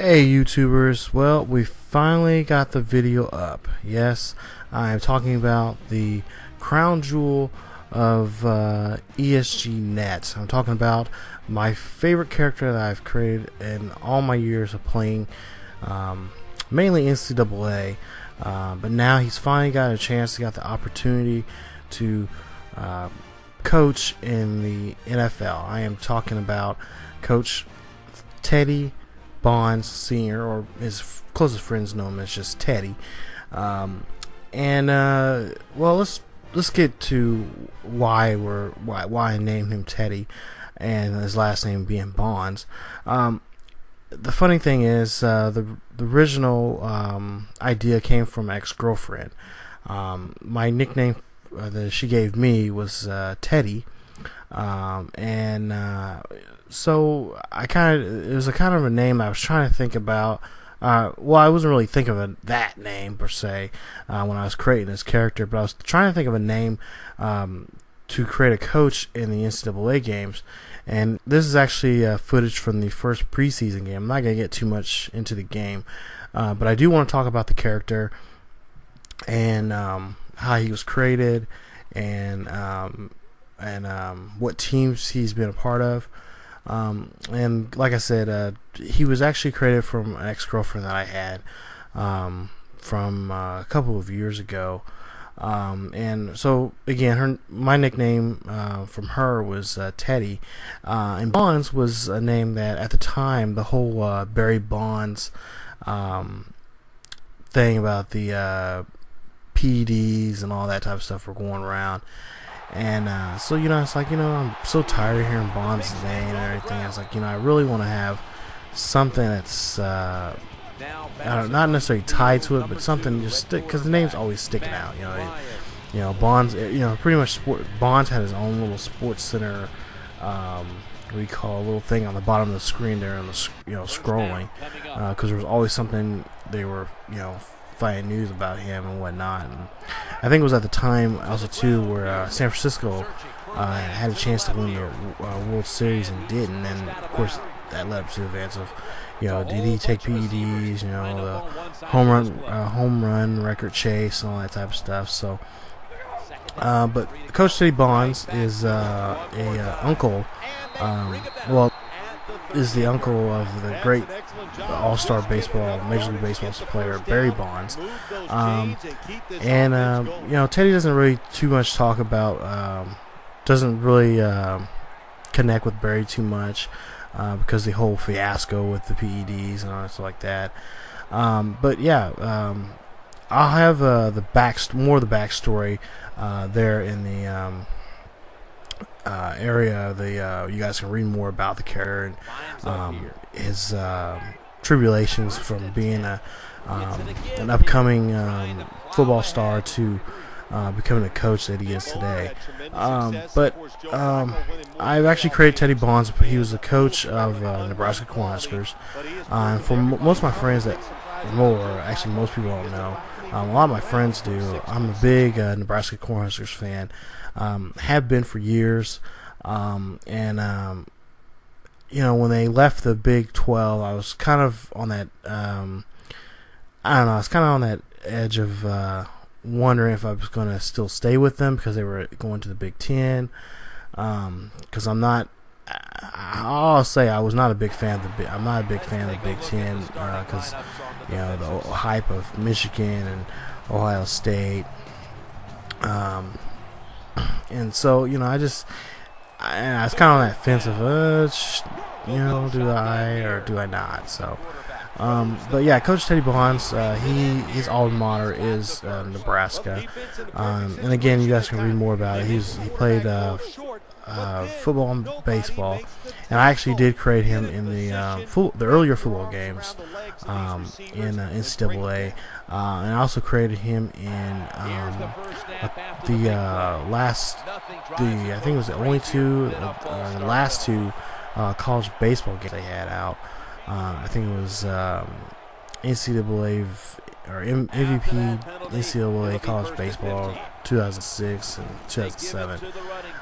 Hey YouTubers, well, we finally got the video up. Yes, I'm talking about the crown jewel of ESGNet. I'm talking about my favorite character that I've created in all my years of playing, mainly NCAA, but now he's finally got a chance, he got the opportunity to coach in the NFL. I am talking about Coach Teddy Bonds Sr., or his closest friends know him as just Teddy. Well, let's get to why I named him Teddy, and his last name being Bonds. The funny thing is, the original idea came from ex-girlfriend. My nickname that she gave me was Teddy. So it was a kind of a name I was trying to think about. Well, I wasn't really thinking of that name per se when I was creating this character, but I was trying to think of a name to create a coach in the NCAA games. And this is actually footage from the first preseason game. I'm not going to get too much into the game, but I do want to talk about the character and how he was created and what teams he's been a part of. And like I said, he was actually created from an ex-girlfriend that I had from a couple of years ago. And so again, my nickname from her was Teddy, and Bonds was a name that at the time the whole Barry Bonds thing about the PEDs and all that type of stuff were going around. And so it's like, I'm so tired of hearing Bonds' name and everything. I was like, I really want to have something that's not necessarily tied to it, but something just stick, because the name's always sticking out. Bonds. Pretty much Bonds had his own little Sports Center. We call a little thing on the bottom of the screen there, on the scrolling, because there was always something they were finding news about him and whatnot. And I think it was at the time also too where San Francisco had a chance to win the World Series and didn't, and of course that led up to events of did he take PEDs, the home run record chase and all that type of stuff. So but Coach Teddy Bonds is a uncle, is the uncle of the great all-star Major League Baseball player Barry Bonds. Teddy doesn't really too much talk about, doesn't really connect with Barry too much because the whole fiasco with the PEDs and all that stuff like that. But yeah, I'll have more of the backstory there in the area. You guys can read more about the character and his tribulations from being an upcoming football star to becoming a coach that he is today. I've actually created Teddy Bonds. He was the coach of Nebraska Cornhuskers. And for most of my friends that know, or actually most people don't know, a lot of my friends do, I'm a big Nebraska Cornhuskers fan. Have been for years. When they left the Big 12, I was kind of on that, I was kind of on that edge of wondering if I was going to still stay with them because they were going to the Big 10. Because I'll say I was not a big fan of I'm not a big fan of the Big 10 because, the hype of Michigan and Ohio State. And so, I was kind of on that fence of, do I or do I not? So, but yeah, Coach Teddy Bonds, his alma mater is Nebraska. And again, you guys can read more about it. He played football and baseball, and I actually did create him in the earlier football games in NCAA. And I also created him in I think it was the last two college baseball games they had out. I think it was NCAA or MVP NCAA college baseball 2006 and 2007.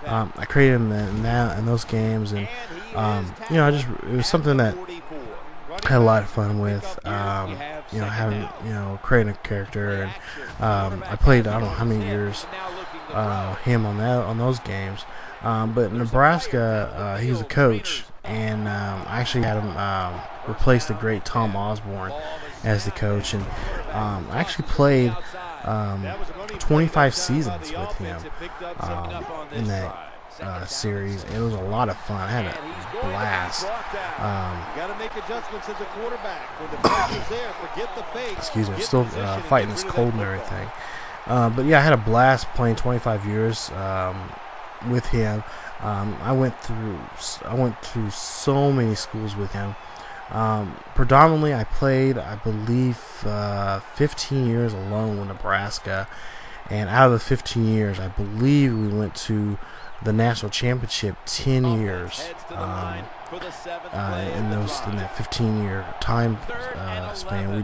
I created him in those games, and it was something that had a lot of fun with. Having creating a character, and I played I don't know how many years him on those games. But Nebraska, he was a coach, and I actually had him replace the great Tom Osborne as the coach, and I actually played 25 seasons with him in that series. It was a lot of fun. I had a blast. Excuse me, I'm still fighting this cold and everything. But yeah, I had a blast playing 25 years with him. I went through so many schools with him. Predominantly, I played, I believe, 15 years alone with Nebraska, and out of the 15 years, I believe we went to the national championship 10 years in that 15-year time span.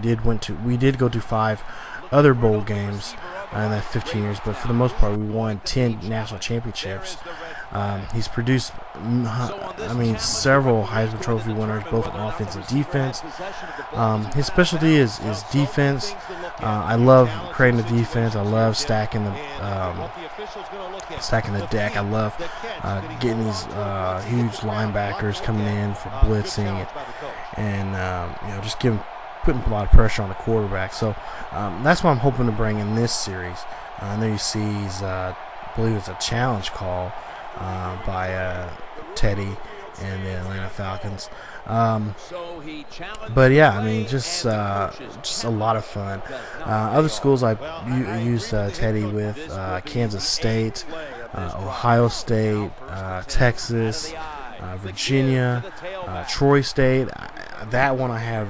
We did go to 5 other bowl games in that 15 years, but for the most part, we won 10 national championships. He's produced, several Heisman Trophy winners, both on offense and defense. His specialty is defense. I love creating the defense. I love stacking the deck. I love getting these huge linebackers coming in for blitzing and just putting a lot of pressure on the quarterback. So that's what I'm hoping to bring in this series. I know you see I believe it's a challenge call by Teddy and the Atlanta Falcons. But yeah, just a lot of fun. Other schools I used Teddy with: Kansas State, Ohio State, Texas, Virginia, Troy State. That one I have.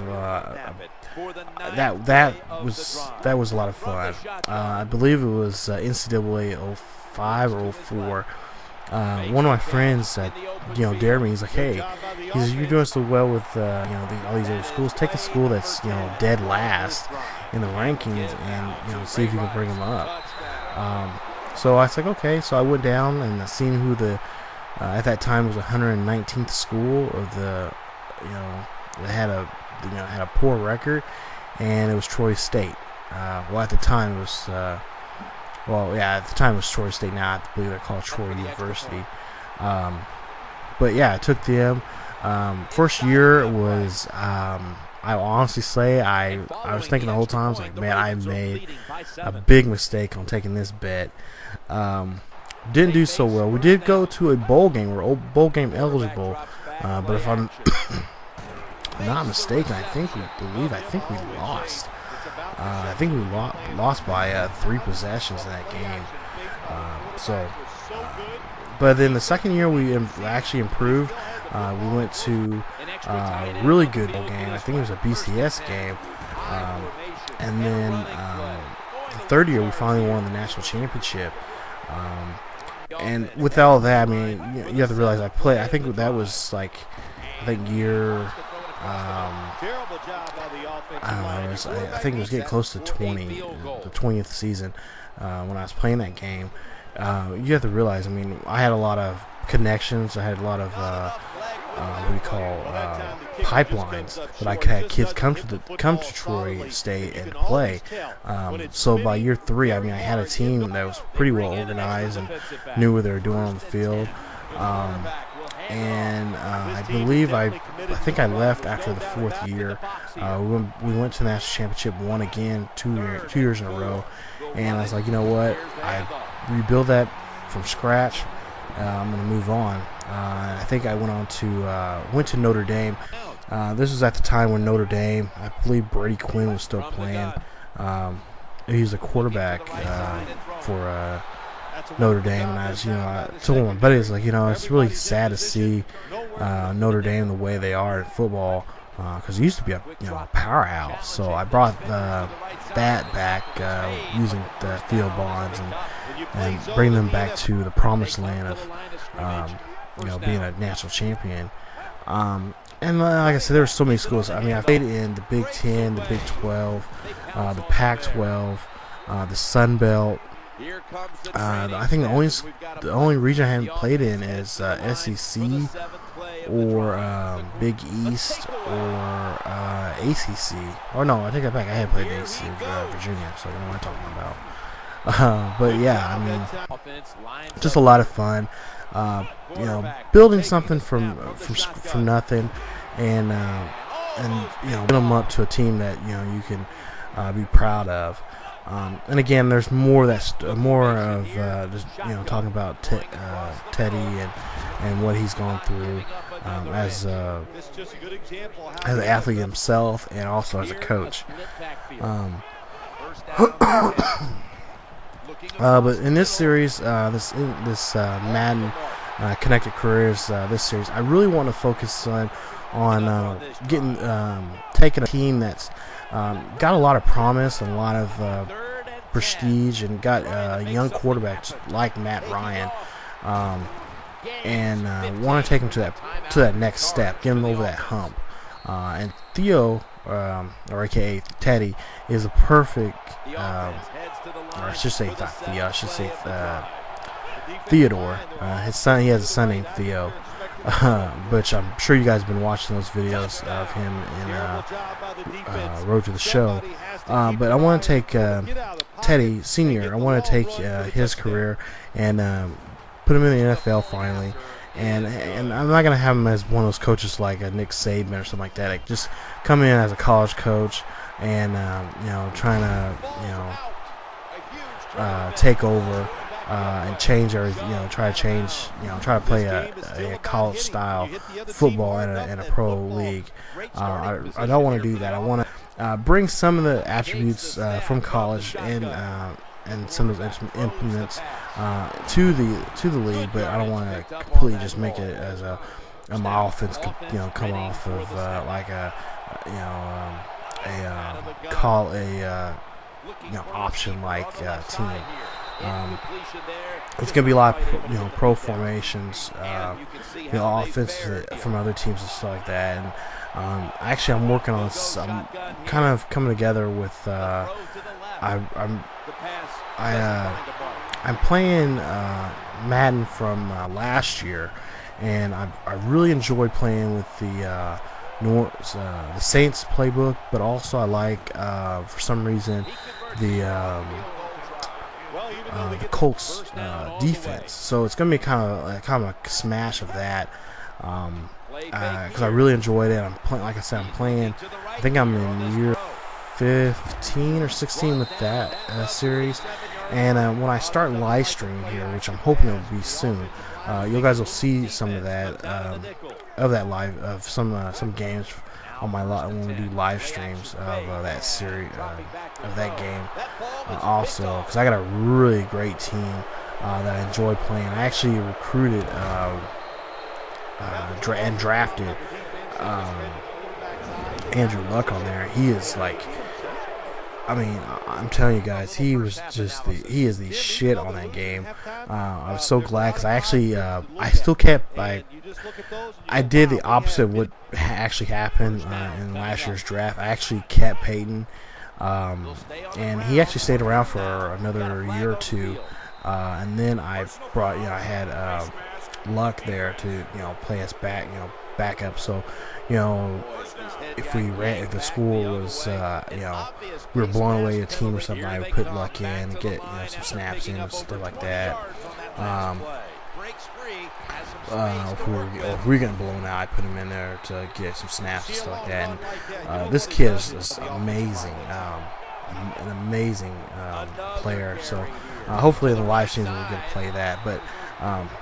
That was a lot of fun. I believe it was NCAA 05 or 04. One of my friends dared me. He's like, "Hey, you're doing so well with all these other schools. Take a school that's dead last in the rankings and see if you can bring them up." So I was like, "Okay." So I went down and seen who at that time was 119th school of the that had a poor record, and it was Troy State. At the time it was. At the time it was Troy State. Now I believe they're called Troy University. But yeah, I took them. First year was, I honestly say, I was thinking the whole time, I was like, man, I made a big mistake on taking this bet. Didn't do so well. We did go to a bowl game. We're bowl game eligible. But if I'm not mistaken, I think we lost. I think we lost by 3 possessions in that game. But then the second year we actually improved. We went to a really good bowl game. I think it was a BCS game. And then the third year we finally won the national championship. And with all that, you have to realize I think that was year. I think it was getting close to 20, the 20th season when I was playing that game. You have to realize, I had a lot of connections. I had a lot of pipelines that I could have kids come to Troy State and play. So by year 3, I had a team that was pretty well organized and knew what they were doing on the field. And I believe I think I left after the 4th year. We went to the national championship, won again 2 years in a row, and I was like, you know what? I rebuild that from scratch. I'm going to move on. I think I went to Notre Dame. This was at the time when Notre Dame, I believe Brady Quinn was still playing. He was a quarterback for Notre Dame, and I told one of my buddies, it's really sad to see Notre Dame the way they are in football, because it used to be a powerhouse. So I brought that back using the Theo bonds and bring them back to the promised land of being a national champion. And like I said, there were so many schools. I played in the Big 10, the Big 12, the Pac-12, the Sun Belt. I think the only region I haven't played in is SEC or Big East or ACC. Or no, I take that back. I had played the ACC Virginia, so I don't know what I'm talking about. But yeah, I mean, just a lot of fun. You know, building something from nothing, and you know, build them up to a team that you can be proud of. And again, there's more just talking about Teddy and what he's gone through as an athlete himself and also as a coach. But in this series, this Madden Connected Careers, this series, I really want to focus on taking a team that's got a lot of promise and a lot of prestige, and got young quarterbacks like Matt Ryan, and want to take him to that next step, get him over that hump. And Theo, or AKA Teddy, is a perfect, or I should say not Theo, I should say Theodore. His son, he has a son named Theo, which I'm sure you guys have been watching those videos of him in Road to the Show. But I want to take Teddy Sr., I want to take his career and put him in the NFL finally. And I'm not going to have him as one of those coaches like Nick Saban or something like that. Like, just come in as a college coach and, trying to, take over and change everything, try to play a college-style football in a pro league. I don't want to do that. I want to bring some of the attributes from college and some of those implements to the league, but I don't want to completely just make it as my offense, come off of like option like team. It's gonna be a lot of pro formations, offense from other teams and stuff like that. And actually, I'm working on. I'm kind of coming together with. I'm playing Madden from last year, and I really enjoyed playing with the Saints playbook, but also I like for some reason the Colts defense. So it's gonna be kind of a smash of that, because I really enjoyed it. I'm playing, like I said, I think I'm in year 15 or 16 with that series. And when I start live streaming here, which I'm hoping it will be soon, you guys will see some of that of some games on my when we do live streams of that series of that game. Also, because I got a really great team that I enjoy playing. I actually recruited and drafted Andrew Luck on there. He is like. I mean, I'm telling you guys, he is the shit on that game. I was so glad because I actually, I did the opposite of what actually happened in last year's draft. I actually kept Peyton, and he actually stayed around for another year or two, and then I had Luck there to play us backup. So if the school was we were blowing away a team or something, I would put Luck in and get some snaps in and stuff like that. If we were getting blown out, I'd put him in there to get some snaps and stuff like that. And this kid is amazing, an amazing player. So hopefully in the live streams we'll get to play that. But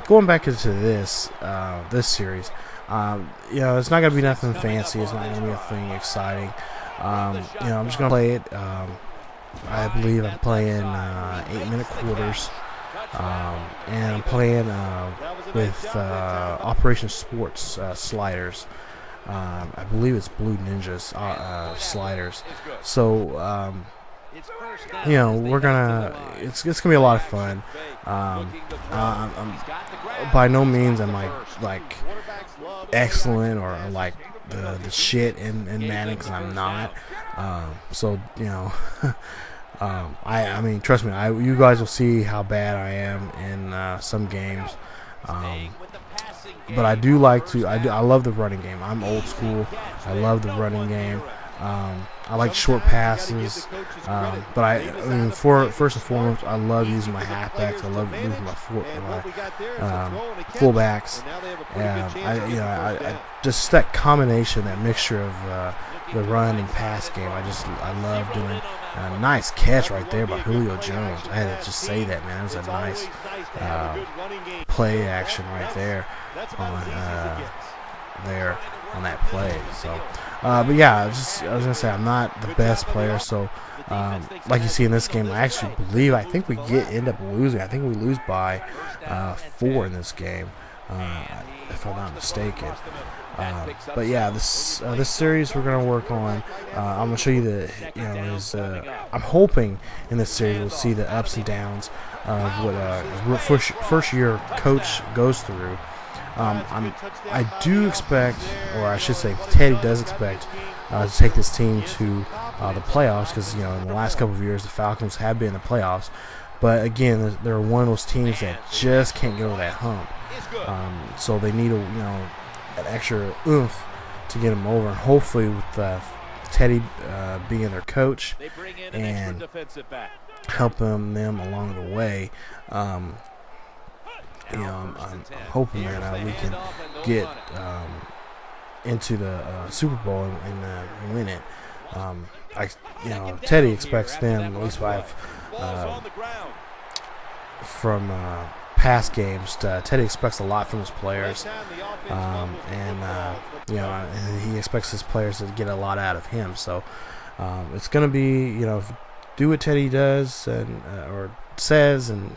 going back into this series. It's not going to be nothing fancy. It's not going to be anything exciting. I'm just going to play it. I believe I'm playing 8-minute quarters. And I'm playing with Operation Sports sliders. I believe it's Blue Ninjas sliders. So, we're gonna. It's gonna be a lot of fun. I'm by no means am I like excellent or like the shit in Madden, because I'm not. I mean, trust me, you guys will see how bad I am in some games. But I do like to. I love the running game. I'm old school. I love the running game. I like short passes, but I mean, first and foremost, I love using my halfbacks. I love using my fullbacks. I just that combination, that mixture of the run and pass game. I love doing. Nice catch right there by Julio Jones. I had to just say that, man. It was a nice play action right there on that play. So, but yeah, I was gonna say I'm not the best player. So, like you see in this game, I think we end up losing. I think we lose by 4 in this game, if I'm not mistaken. But yeah, this series we're gonna work on. I'm gonna show you I'm hoping in this series we'll see the ups and downs of what first year coach goes through. I do expect, or I should say, Teddy does expect to take this team to the playoffs, because in the last couple of years the Falcons have been in the playoffs. But again, they're one of those teams that just can't get over that hump. So they need an extra oomph to get them over. And hopefully, with Teddy being their coach and helping them along the way, I'm hoping that we can get into the Super Bowl and win it. Teddy expects them, at least from past games. Teddy expects a lot from his players, and he expects his players to get a lot out of him. So it's going to be, do what Teddy does or says, and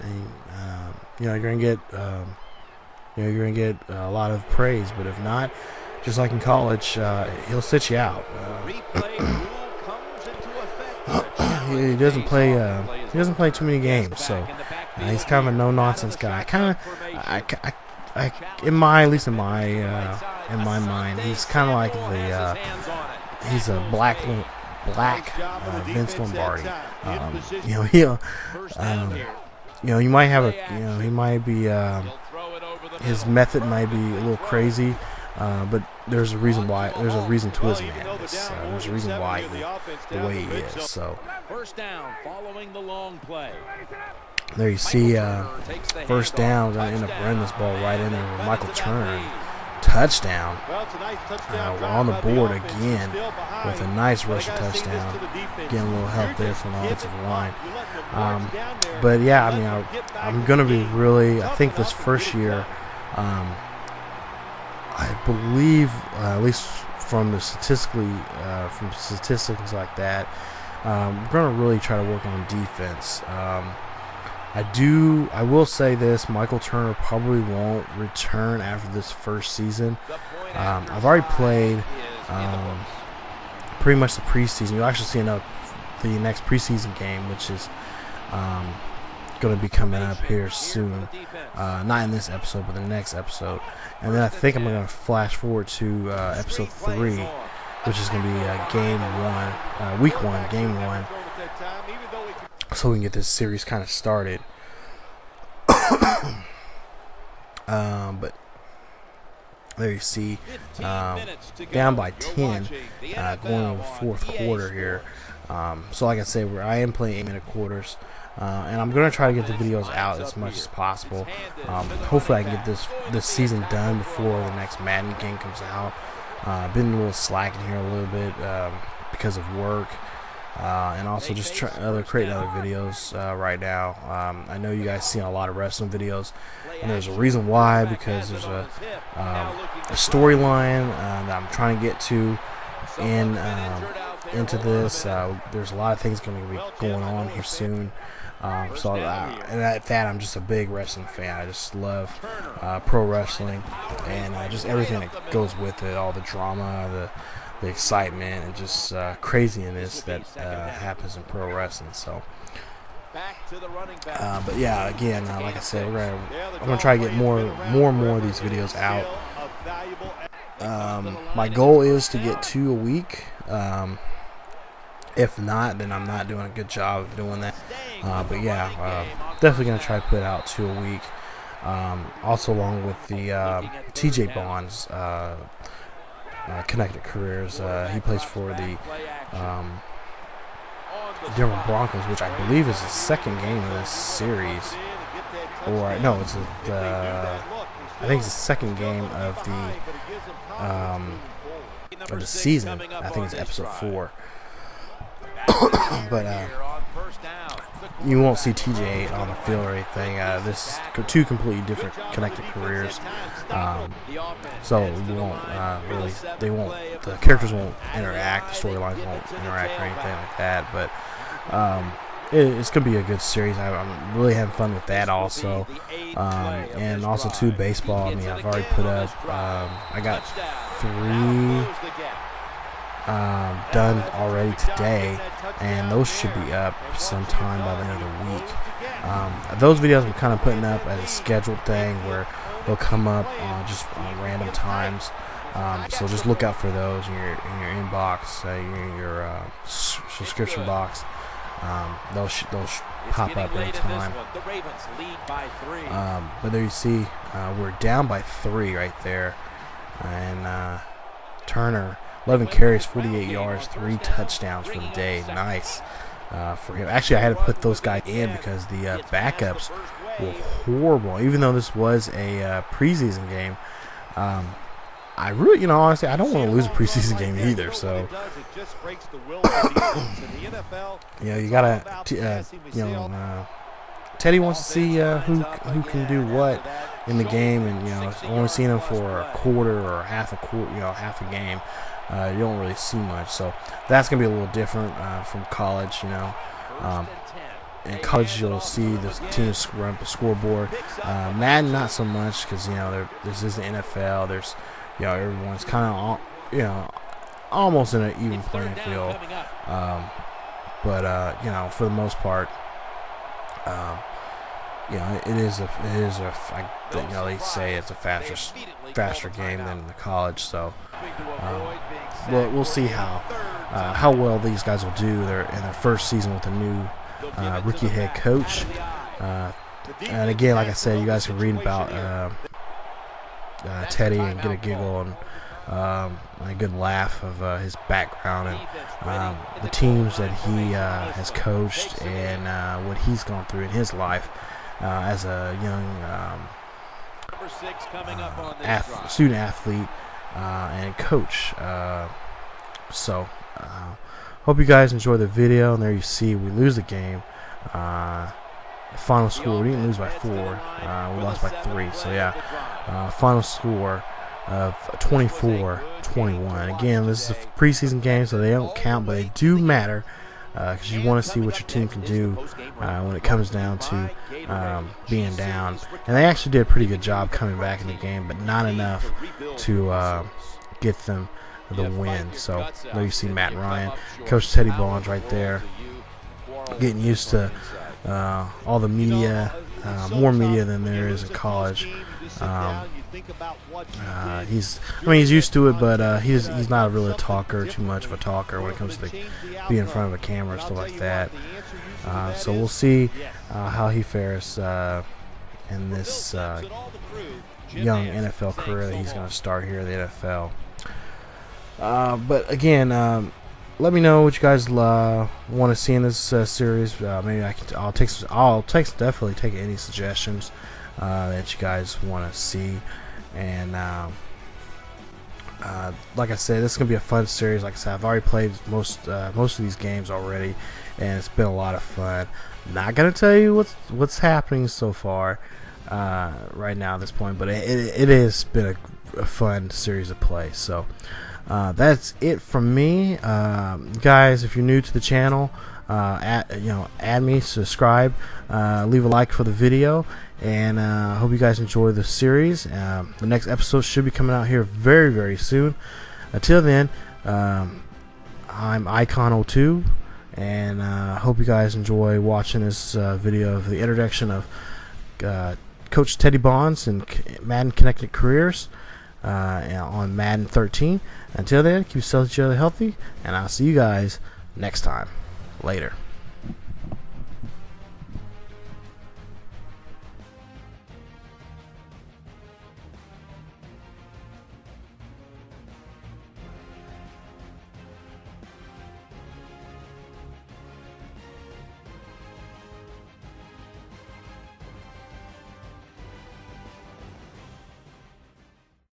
you're going to get a lot of praise. But if not, just like in college, he'll sit you out. He doesn't play too many games, so he's kind of a no-nonsense guy. In my mind, he's kind of like he's a black Vince Lombardi. You might have he might be his method might be a little crazy, but there's a reason why. There's a reason to his madness. There's a reason why the way he is. So first down following the long play. There you see first down. Going to end up running this ball right in there with Michael Turner. Touchdown. We're on the board again with a nice rushing touchdown. Getting a little help there from the offensive line. But yeah, I mean, I'm going to be I think this first year, I believe, at least from statistics like that, we're going to really try to work on defense. I will say this: Michael Turner probably won't return after this first season. I've already played pretty much the preseason. You'll actually see the next preseason game, which is going to be coming up here soon. Not in this episode, but the next episode. And then I think I'm going to flash forward to episode 3, which is going to be week 1, game 1. So we can get this series kind of started. But there you see, down by 10, going into the fourth quarter here. So like I said, I am playing 8-minute quarters, and I'm going to try to get the videos out as much as possible. Hopefully I can get this season done before the next Madden game comes out. I've been a little slacking here a little bit because of work. And also just creating other videos right now. I know you guys see a lot of wrestling videos, and there's a reason why, because there's a storyline that I'm trying to get to into this. There's a lot of things going to be going on here soon. And at that, I'm just a big wrestling fan. I just love pro wrestling and just everything that goes with it, all the drama, the excitement, and just craziness that happens in pro wrestling. So, but yeah, again, like I said, I'm gonna try to get more and more of these videos out. My goal is to get 2 a week. If not, then I'm not doing a good job of doing that. But yeah, definitely gonna try to put out 2 a week. Also, along with the TJ Bonds connected careers. He plays for the Denver Broncos, which I believe is the second game of this series. Or no, it's I think it's the second game of the season. I think it's episode 4. But you won't see TJ on the field or anything. This is 2 completely different connected careers. So we won't the characters won't interact, the storylines won't interact or anything like that. But it's going to be a good series. I'm really having fun with that also. And also, too, baseball. I mean, I've already put up, I got 3 done already today, and those should be up sometime by the end of the week. Those videos I'm kind of putting up as a scheduled thing where they'll come up just on random times. So just look out for those in your inbox, your subscription box. They'll pop up anytime. But there you see, we're down by 3 right there, and Turner, 11 carries, 48 yards, 3 touchdowns for the day. Nice for him. Actually, I had to put those guys in because the backups were horrible. Even though this was a preseason game, I really, honestly, I don't want to lose a preseason game either. So, you gotta, Teddy wants to see who can do what in the game, and only seeing him for a quarter or half a game. You don't really see much, so that's gonna be a little different from college. In college, you'll see the teams run up the scoreboard. Madden, not so much, because this is the NFL. There's everyone's kind of almost in an even playing field. But for the most part, it is they say it's a faster game than the college. So we'll see how well these guys will do in their first season with a new rookie head coach. And again, like I said, you guys can read about Teddy and get a giggle and a good laugh of his background and the teams that he has coached and what he's gone through in his life as a young student athlete and coach. So hope you guys enjoy the video. And there you see we lose the game. Final score, we didn't lose by 4, we lost by 3. So yeah, final score of 24-21. Again, this is a preseason game, so they don't count, but they do matter because you want to see what your team can do when it comes down to being down. And they actually did a pretty good job coming back in the game, but not enough to get them the win. So there you see Matt Ryan, Coach Teddy Bonds right there, getting used to all the media, more media than there is in college. He's used to it, but he's not really a talker, too much of a talker when it comes to being in front of a camera and stuff like that. So we'll see how he fares in this young NFL career that he's going to start here in the NFL. But again, let me know what you guys want to see in this series. Maybe I'll definitely take any suggestions that you guys want to see. And like I said, this is gonna be a fun series. Like I said, I've already played most of these games already, and it's been a lot of fun. Not gonna tell you what's happening so far right now at this point, but it has been a fun series of play. So that's it from me, guys. If you're new to the channel, add me, subscribe, leave a like for the video, and hope you guys enjoy the series. The next episode should be coming out here very, very soon. Until then, I'm Icon02, and hope you guys enjoy watching this video of the introduction of Coach Teddy Bonds and Madden Connected Careers on Madden 13. Until then, keep yourselves each other healthy, and I'll see you guys next time. Later.